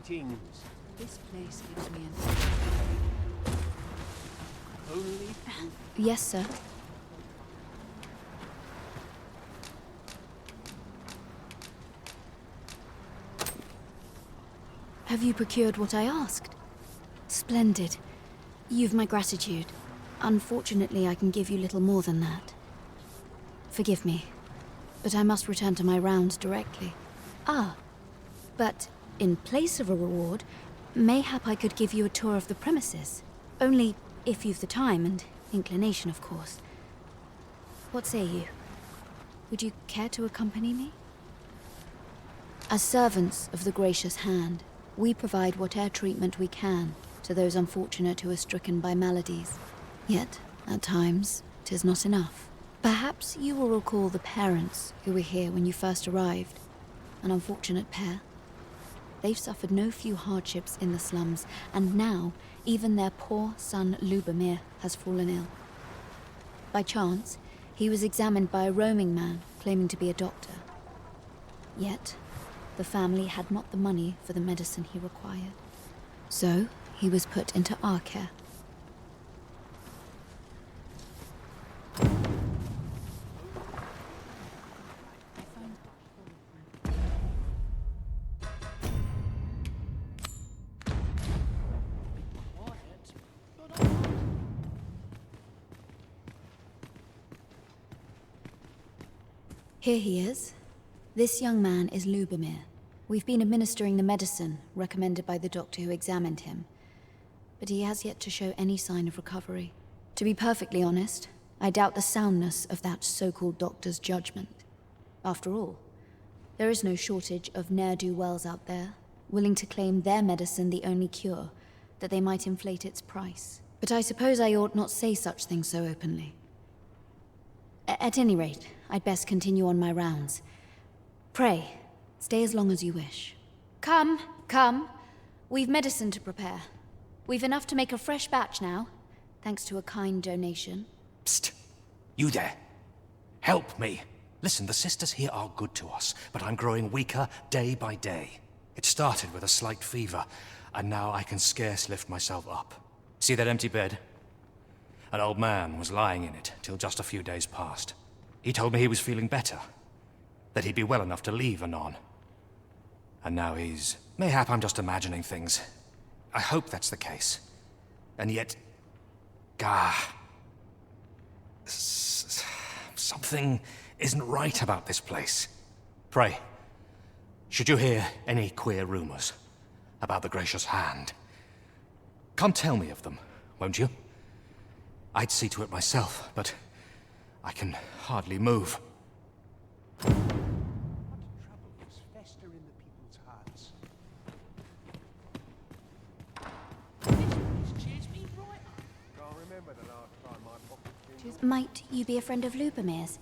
Greetings. This place gives me an... Only Yes, sir. Have you procured what I asked? Splendid. You've my gratitude. Unfortunately, I can give you little more than that. Forgive me, but I must return to my rounds directly. Ah, but in place of a reward, mayhap I could give you a tour of the premises. Only if you've the time and inclination, of course. What say you? Would you care to accompany me? As servants of the gracious hand, we provide whate'er treatment we can to those unfortunate who are stricken by maladies. Yet, at times, 'tis not enough. Perhaps you will recall the parents who were here when you first arrived. An unfortunate pair. They've suffered no few hardships in the slums, and now, even their poor son Lubomir has fallen ill. By chance, he was examined by a roaming man claiming to be a doctor. Yet, the family had not the money for the medicine he required. So, he was put into our care. Here he is. This young man is Lubomir. We've been administering the medicine recommended by the doctor who examined him, but he has yet to show any sign of recovery. To be perfectly honest, I doubt the soundness of that so-called doctor's judgment. After all, there is no shortage of ne'er-do-wells out there, willing to claim their medicine the only cure, that they might inflate its price. But I suppose I ought not say such things so openly. At any rate, I'd best continue on my rounds. Pray, stay as long as you wish. Come, come. We've medicine to prepare. We've enough to make a fresh batch now, thanks to a kind donation. Psst! You there! Help me! Listen, the sisters here are good to us, but I'm growing weaker day by day. It started with a slight fever, and now I can scarce lift myself up. See that empty bed? An old man was lying in it till just a few days past. He told me he was feeling better, that he'd be well enough to leave anon. And now he's... Mayhap I'm just imagining things. I hope that's the case. And yet... Gah... Something isn't right about this place. Pray, should you hear any queer rumors about the Gracious Hand, come tell me of them, won't you? I'd see to it myself, but I can hardly move. what troubles fester in the people's hearts? This place cheers me right up. Can't remember the last time my pocket jingled. Might you be a friend of Lubomir's?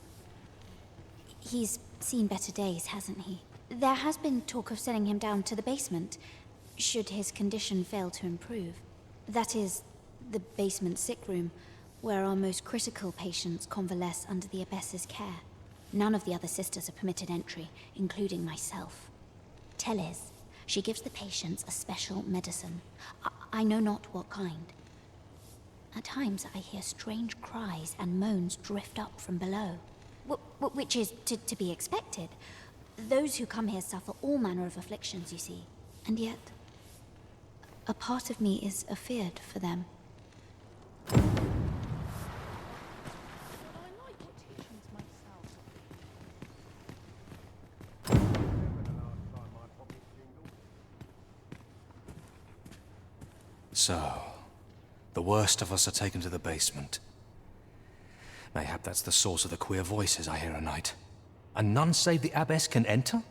He's seen better days, hasn't he? There has been talk of sending him down to the basement, should his condition fail to improve. That is, the basement sick room, where our most critical patients convalesce under the abbess's care. None of the other sisters are permitted entry, including myself. Tell Liz, she gives the patients a special medicine. I know not what kind. At times I hear strange cries and moans drift up from below. Which is to be expected. Those who come here suffer all manner of afflictions, you see. And yet, a part of me is afeard for them. So, the worst of us are taken to the basement. Mayhap that's the source of the queer voices I hear at night. And none save the abbess can enter?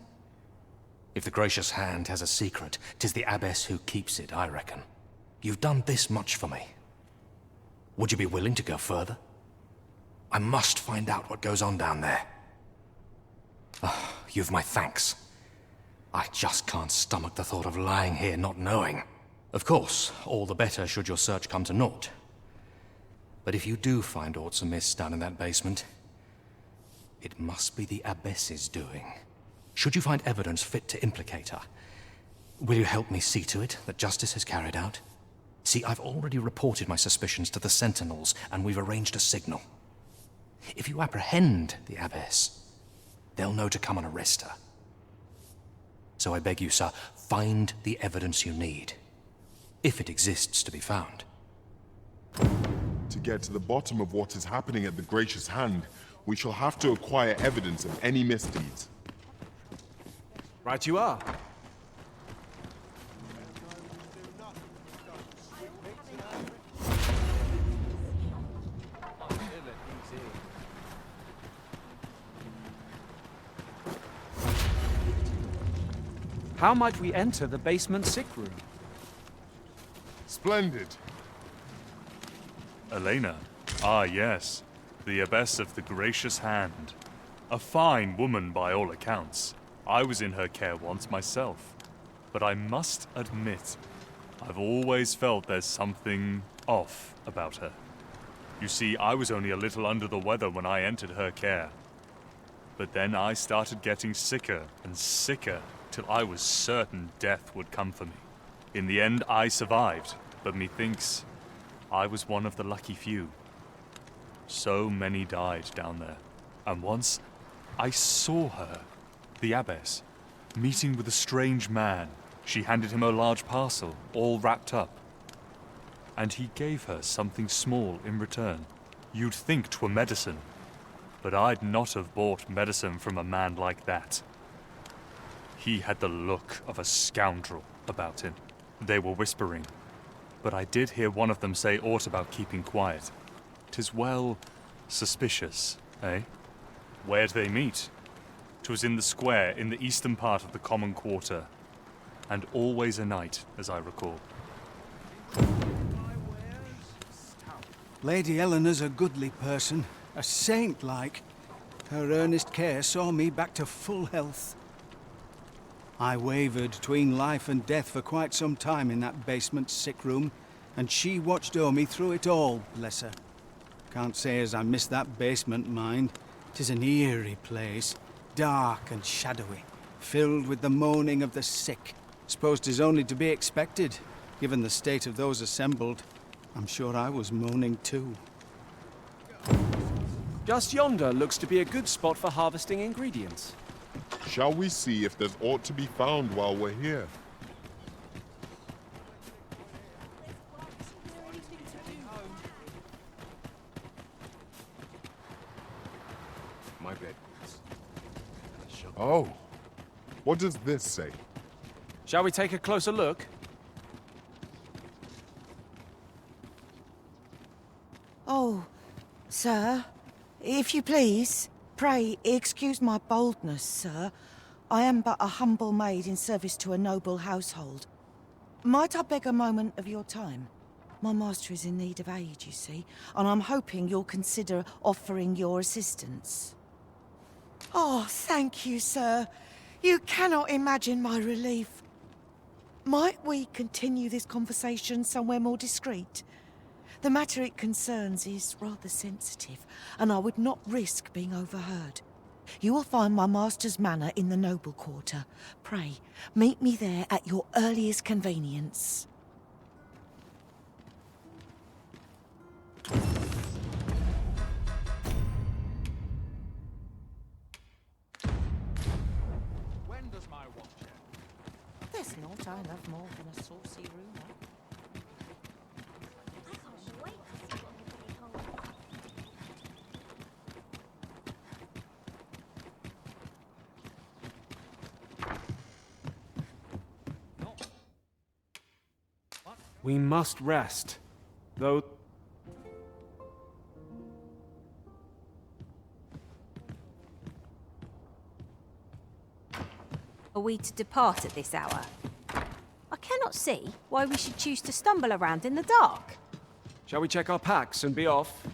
If the Gracious Hand has a secret, 'tis the abbess who keeps it, I reckon. You've done this much for me. Would you be willing to go further? I must find out what goes on down there. Oh, you've my thanks. I just can't stomach the thought of lying here not knowing. Of course, all the better should your search come to naught. But if you do find aught amiss down in that basement, it must be the abbess's doing. Should you find evidence fit to implicate her, Will you help me see to it that justice is carried out? See, I've already reported my suspicions to the Sentinels, and we've arranged a signal. If you apprehend the Abbess, they'll know to come and arrest her. So I beg you, sir, find the evidence you need, if it exists to be found. To get to the bottom of what is happening at the Gracious Hand, we shall have to acquire evidence of any misdeeds. Right you are. How might we enter the basement sick room? Splendid. Elena. Ah, yes. The Abbess of the Gracious Hand. A fine woman by all accounts. I was in her care once myself. But I must admit, I've always felt there's something off about her. You see, I was only a little under the weather when I entered her care. But then I started getting sicker and sicker till I was certain death would come for me. In the end, I survived, but methinks I was one of the lucky few. So many died down there. And once, I saw her, the Abbess, meeting with a strange man. She handed him a large parcel, all wrapped up. And he gave her something small in return. You'd think 'twere medicine, but I'd not have bought medicine from a man like that. He had the look of a scoundrel about him. They were whispering, but I did hear one of them say aught about keeping quiet. 'Tis well suspicious, eh? Where'd they meet? 'Twas in the square in the eastern part of the common quarter, and always a night, as I recall. Lady Eleanor's a goodly person, a saint-like. Her earnest care saw me back to full health. I wavered between life and death for quite some time in that basement sick room, and she watched o'er me through it all, bless her. Can't say as I miss that basement, mind. 'Tis an eerie place, dark and shadowy, filled with the moaning of the sick. Suppose 'tis only to be expected, given the state of those assembled. I'm sure I was moaning too. Just yonder looks to be a good spot for harvesting ingredients. Shall we see if there's aught to be found while we're here? My bed. Oh, what does this say? Shall we take a closer look? Oh, sir, if you please, pray excuse my boldness, sir. I am but a humble maid in service to a noble household. Might I beg a moment of your time? My master is in need of aid, you see, and I'm hoping you'll consider offering your assistance. Oh, thank you, sir. You cannot imagine my relief. Might we continue this conversation somewhere more discreet? The matter it concerns is rather sensitive, and I would not risk being overheard. You will find my master's manor in the noble quarter. Pray, meet me there at your earliest convenience. When does my watch end? There's not I love more than a saucy rumour. We must rest, though. Are we to depart at this hour? I cannot see why we should choose to stumble around in the dark. Shall we check our packs and be off?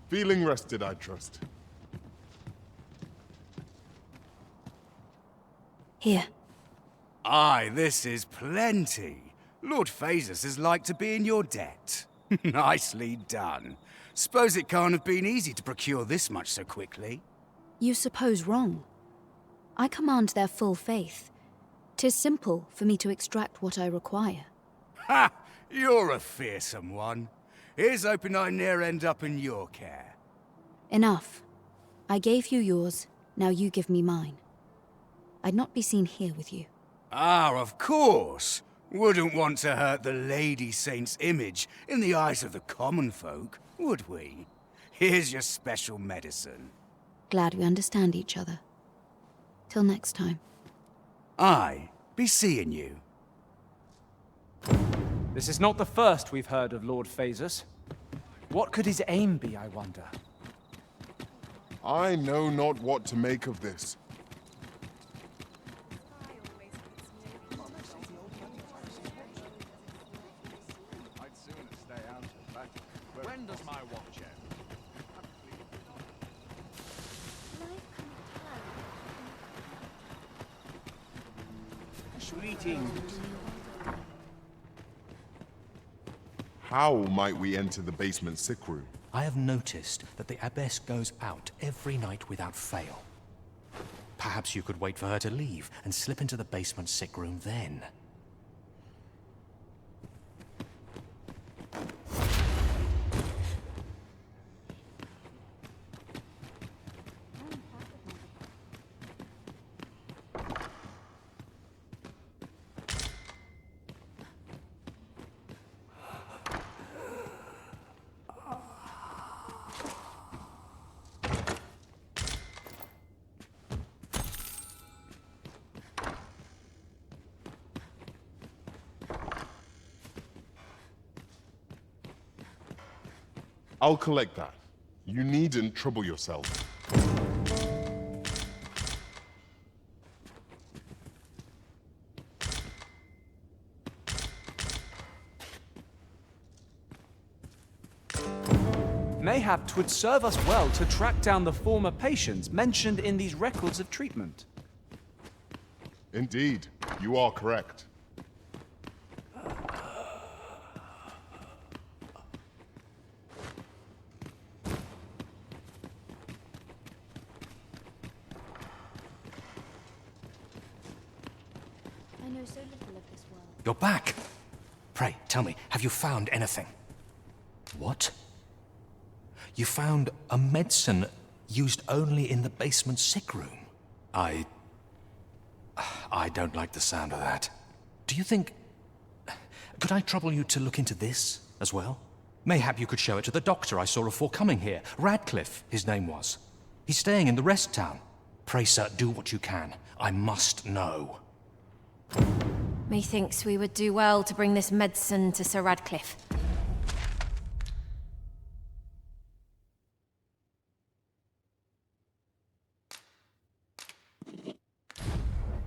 Feeling rested, I trust. Here. Aye, this is plenty. Lord Phasus is like to be in your debt. Nicely done. Suppose it can't have been easy to procure this much so quickly. You suppose wrong. I command their full faith. 'Tis simple for me to extract what I require. Ha! You're a fearsome one. Here's hoping I ne'er end up in your care. Enough. I gave you yours, now you give me mine. I'd not be seen here with you. Ah, of course. Wouldn't want to hurt the Lady Saint's image in the eyes of the common folk, would we? Here's your special medicine. Glad we understand each other. Till next time. I be seeing you. This is not the first we've heard of Lord Phaesus. What could his aim be, I wonder? I know not what to make of this. I'd sooner stay out of that. When does my watch end? Greetings. How might we enter the basement sick room? I have noticed that the abbess goes out every night without fail. Perhaps you could wait for her to leave and slip into the basement sick room then. I'll collect that. You needn't trouble yourself. Mayhap 'twould serve us well to track down the former patients mentioned in these records of treatment. Indeed, you are correct. I know so little of this world. You're back! Pray, tell me, have you found anything? What? You found a medicine used only in the basement sick room? I don't like the sound of that. Do you think... Could I trouble you to look into this as well? Mayhap you could show it to the doctor I saw afore coming here. Radcliff, his name was. He's staying in the rest town. Pray, sir, do what you can. I must know. Methinks we would do well to bring this medicine to Ser Radcliff.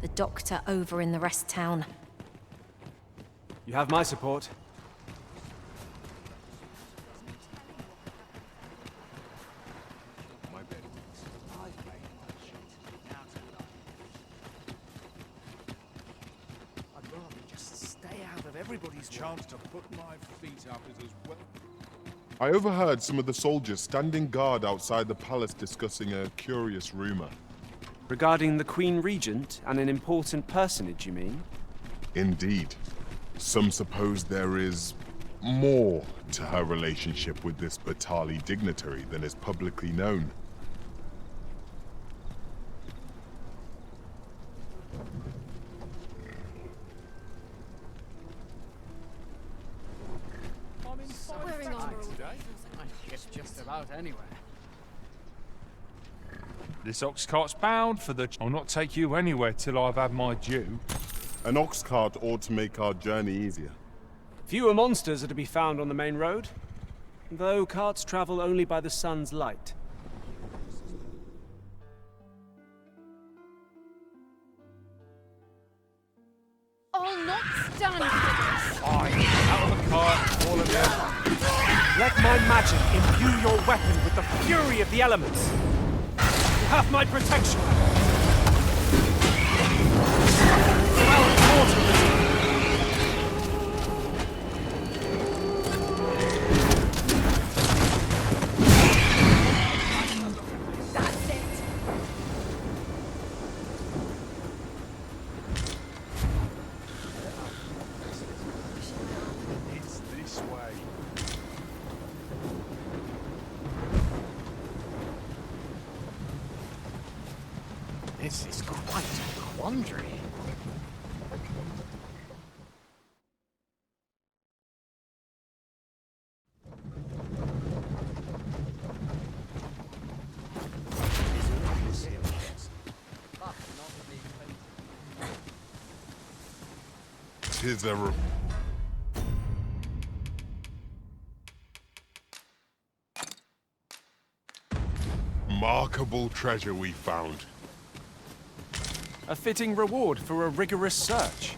The doctor over in the rest town. You have my support. My bed. I've made my shit. Now to lie. I'd rather just stay out of everybody's chance to put my feet up is as well. I overheard some of the soldiers standing guard outside the palace discussing a curious rumor. Regarding the Queen Regent and an important personage, you mean? Indeed. Some suppose there is more to her relationship with this Battahl dignitary than is publicly known. Wearing armor today. I guess just about anywhere. This ox cart's bound for the... I'll not take you anywhere till I've had my due. An ox cart ought to make our journey easier. Fewer monsters are to be found on the main road, though carts travel only by the sun's light. I'll not stand for this. Fine, out of the cart, all of you. Let my magic imbue your weapon with the fury of the elements. You have my protection. Well, mortalism. That's it. quandary. Tis a remarkable treasure we found. A fitting reward for a rigorous search.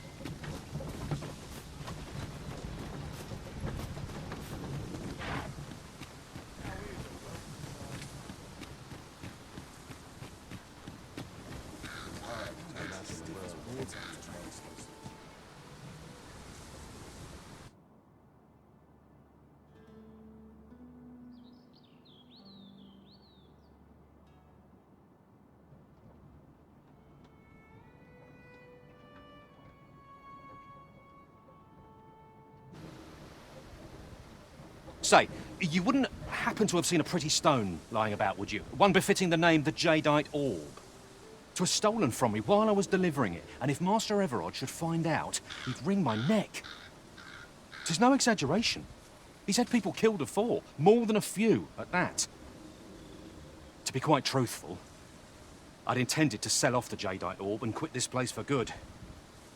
Say, you wouldn't happen to have seen a pretty stone lying about, would you? One befitting the name the Jadeite Orb. It was stolen from me while I was delivering it, and if Master Everard should find out, he'd wring my neck. 'Tis no exaggeration. He's had people killed afore, more than a few at that. To be quite truthful, I'd intended to sell off the Jadeite Orb and quit this place for good.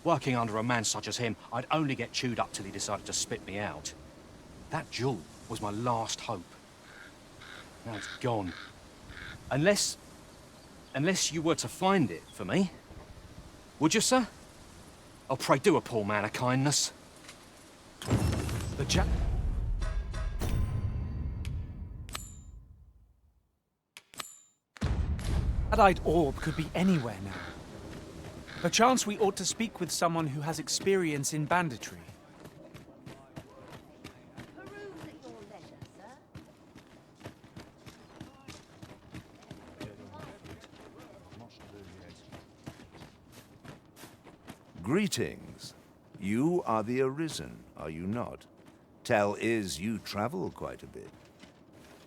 Working under a man such as him, I'd only get chewed up till he decided to spit me out. That jewel was my last hope. Now it's gone. Unless you were to find it for me. Would you, sir? Oh, pray do a poor man a kindness. The Jadeite Orb could be anywhere now. Perchance we ought to speak with someone who has experience in banditry. Greetings. You are the Arisen, are you not? Tell is you travel quite a bit.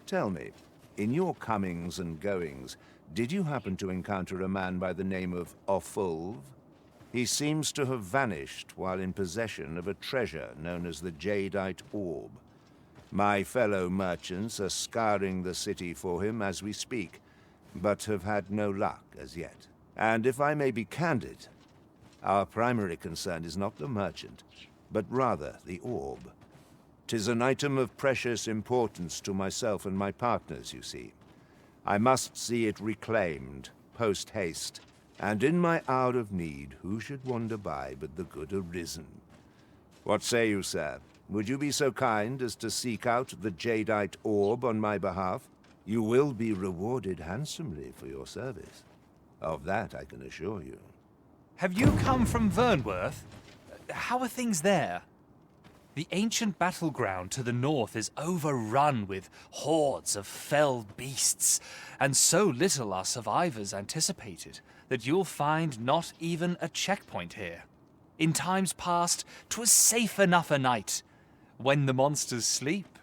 Tell me, in your comings and goings, did you happen to encounter a man by the name of Offulv? He seems to have vanished while in possession of a treasure known as the Jadeite Orb. My fellow merchants are scouring the city for him as we speak, but have had no luck as yet. And if I may be candid, our primary concern is not the merchant, but rather the orb. 'Tis an item of precious importance to myself and my partners, you see. I must see it reclaimed, post-haste, and in my hour of need, who should wander by but the good Arisen? What say you, sir? Would you be so kind as to seek out the Jadeite Orb on my behalf? You will be rewarded handsomely for your service. Of that I can assure you. Have you come from Vernworth? How are things there? The ancient battleground to the north is overrun with hordes of fell beasts, and so little are survivors anticipated that you'll find not even a checkpoint here. In times past, 'twas safe enough a night, when the monsters sleep,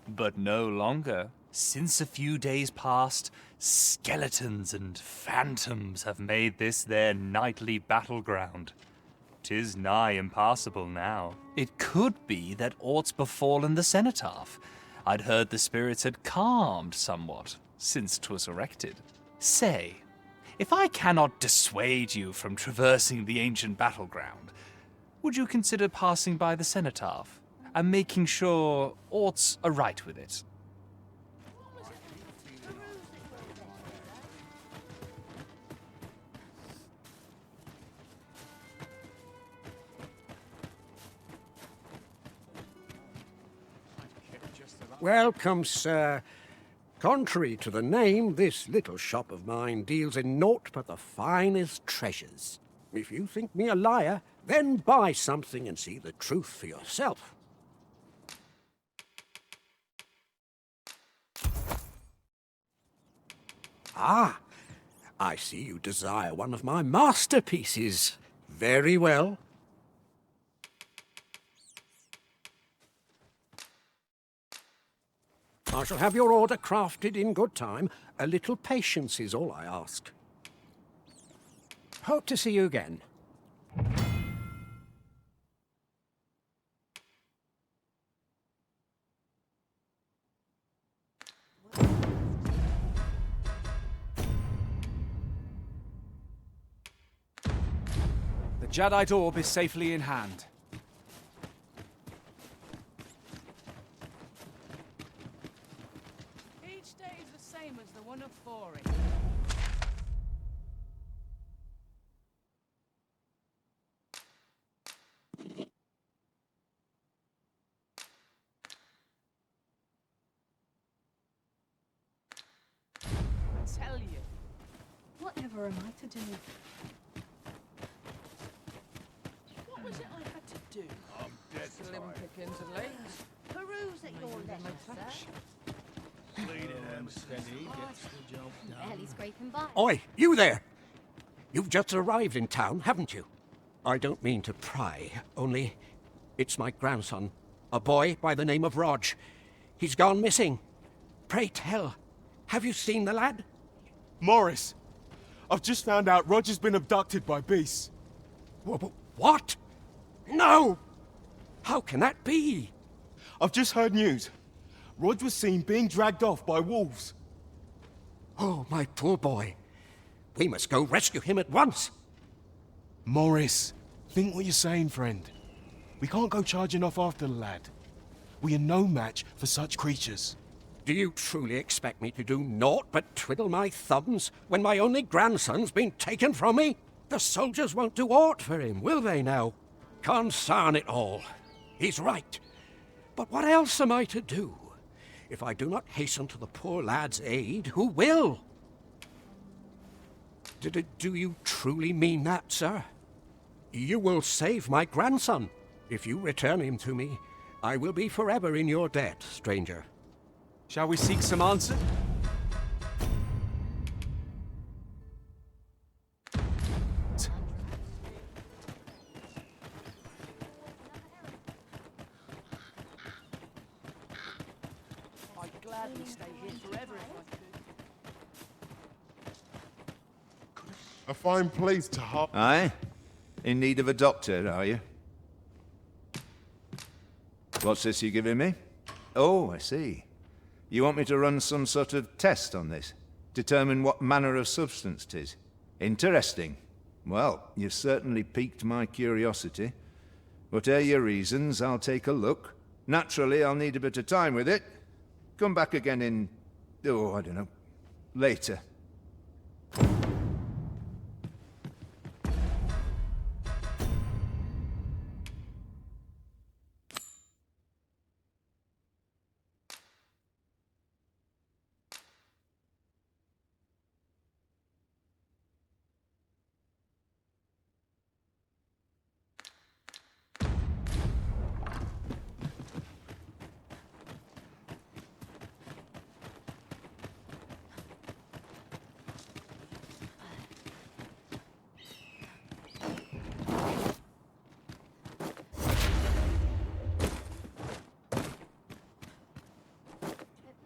but no longer. Since a few days past, skeletons and phantoms have made this their nightly battleground. 'Tis nigh impassable now. It could be that aught's befallen the cenotaph. I'd heard the spirits had calmed somewhat since 'twas erected. Say, if I cannot dissuade you from traversing the ancient battleground, would you consider passing by the cenotaph and making sure aught's aright with it? Welcome, sir. Contrary to the name, this little shop of mine deals in naught but the finest treasures. If you think me a liar, then buy something and see the truth for yourself. Ah, I see you desire one of my masterpieces. Very well. I shall have your order crafted in good time. A little patience is all I ask. Hope to see you again. The Jadeite Orb is safely in hand. Each day is the same as the one before it. I tell you. Whatever am I to do? What was it I had to do? I'm dead Slim pickings of late. Peruse at your leisure, sir. Barely scraping by. Oi, you there! You've just arrived in town, haven't you? I don't mean to pry, only it's my grandson, a boy by the name of Rodge. He's gone missing. Pray tell, have you seen the lad? Morris, I've just found out Roger's been abducted by beasts. What? No! How can that be? I've just heard news. Rodge was seen being dragged off by wolves. Oh, my poor boy. We must go rescue him at once. Morris, think what you're saying, friend. We can't go charging off after the lad. We are no match for such creatures. Do you truly expect me to do naught but twiddle my thumbs when my only grandson's been taken from me? The soldiers won't do aught for him, will they now? Consarn it all. He's right. But what else am I to do? If I do not hasten to the poor lad's aid, who will? Do you truly mean that, sir? You will save my grandson. If you return him to me, I will be forever in your debt, stranger. Shall we seek some answer? I'd gladly stay here forever if I could. A fine place to hop. Aye? In need of a doctor, are you? What's this you're giving me? Oh, I see. You want me to run some sort of test on this? Determine what manner of substance 'tis? Interesting. Well, you've certainly piqued my curiosity. Whatever your reasons, I'll take a look. Naturally, I'll need a bit of time with it. Come back again in... oh, I don't know. Later.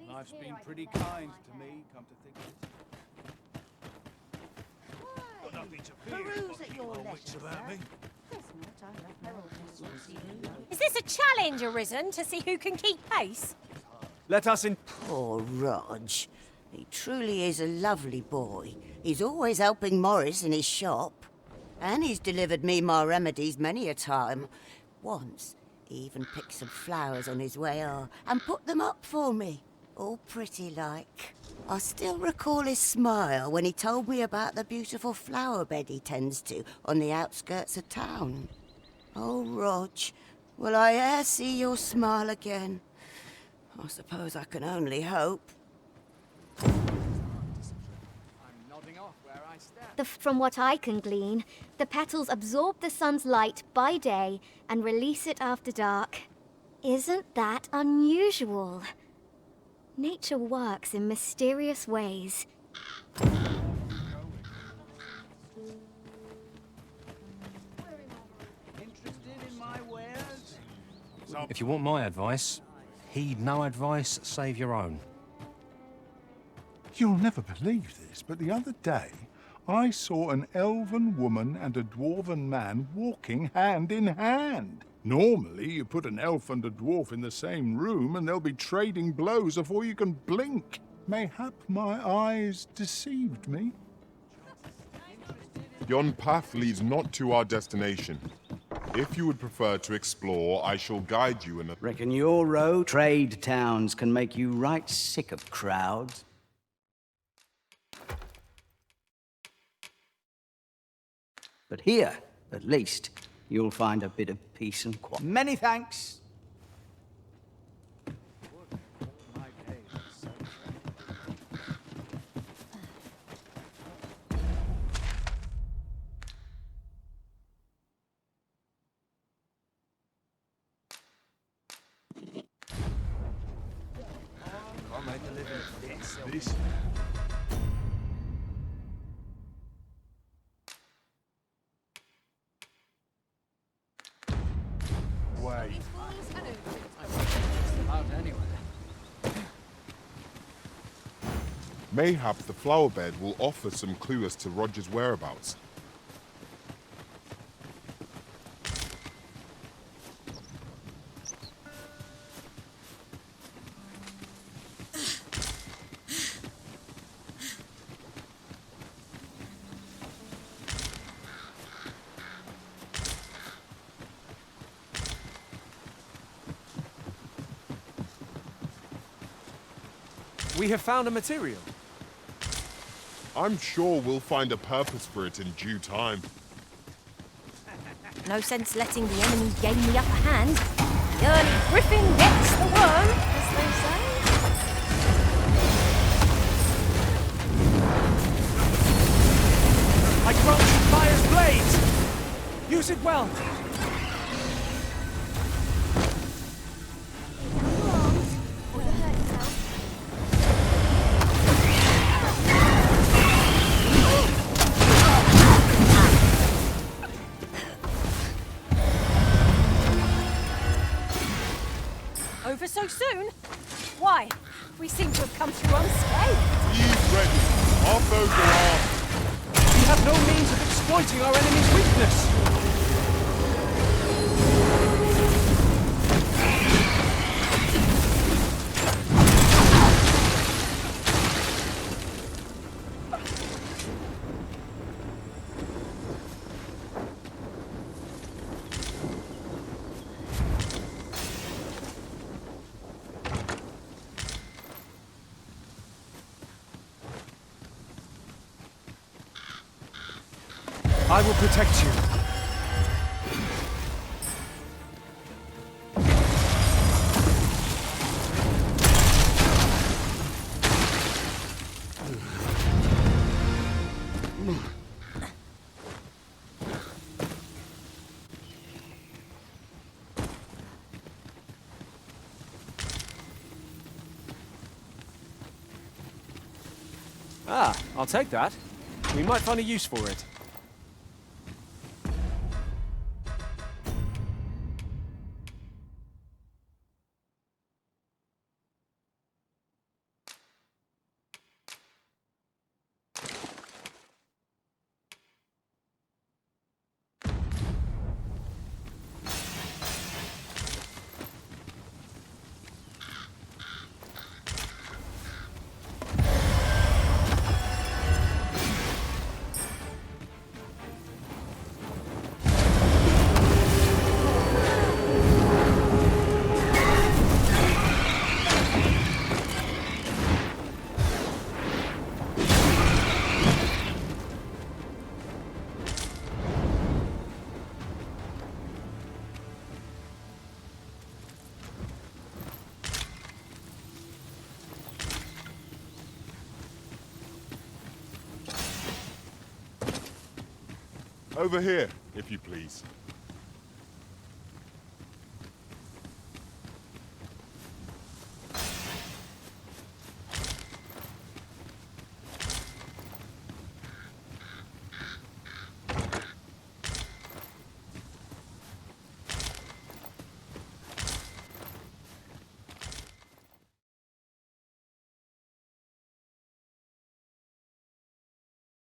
Life's been pretty kind to me, come to think of it. Got nothing to fear. Peruse at your leisure, sir. Is this a challenge arisen to see who can keep pace? Let us in. Poor Rodge. He truly is a lovely boy. He's always helping Morris in his shop. And he's delivered me my remedies many a time. Once, he even picked some flowers on his way and put them up for me. All pretty like. I still recall his smile when he told me about the beautiful flower bed he tends to on the outskirts of town. Oh, Rodge, will I e'er see your smile again? I suppose I can only hope. From what I can glean, the petals absorb the sun's light by day and release it after dark. Isn't that unusual? Nature works in mysterious ways. If you want my advice, heed no advice save your own. You'll never believe this, but the other day, I saw an elven woman and a dwarven man walking hand in hand. Normally, you put an elf and a dwarf in the same room and they'll be trading blows before you can blink. Mayhap my eyes deceived me. Yon path leads not to our destination. If you would prefer to explore, I shall guide you in a... Reckon your road trade towns can make you right sick of crowds. But here, at least, you'll find a bit of peace and quiet. Many thanks. This. Wait. Mayhap the flower bed will offer some clue as to Rodge's whereabouts. We have found a material. I'm sure we'll find a purpose for it in due time. No sense letting the enemy gain the upper hand. The early griffin gets the worm, as they say. I grant you fire's blades! Use it well! Over so soon? Why? We seem to have come through unscathed. Ease ready. Our foes are armed. We have no means of exploiting our enemy's weakness. I will protect you. Ah, I'll take that. We might find a use for it. Over here, if you please.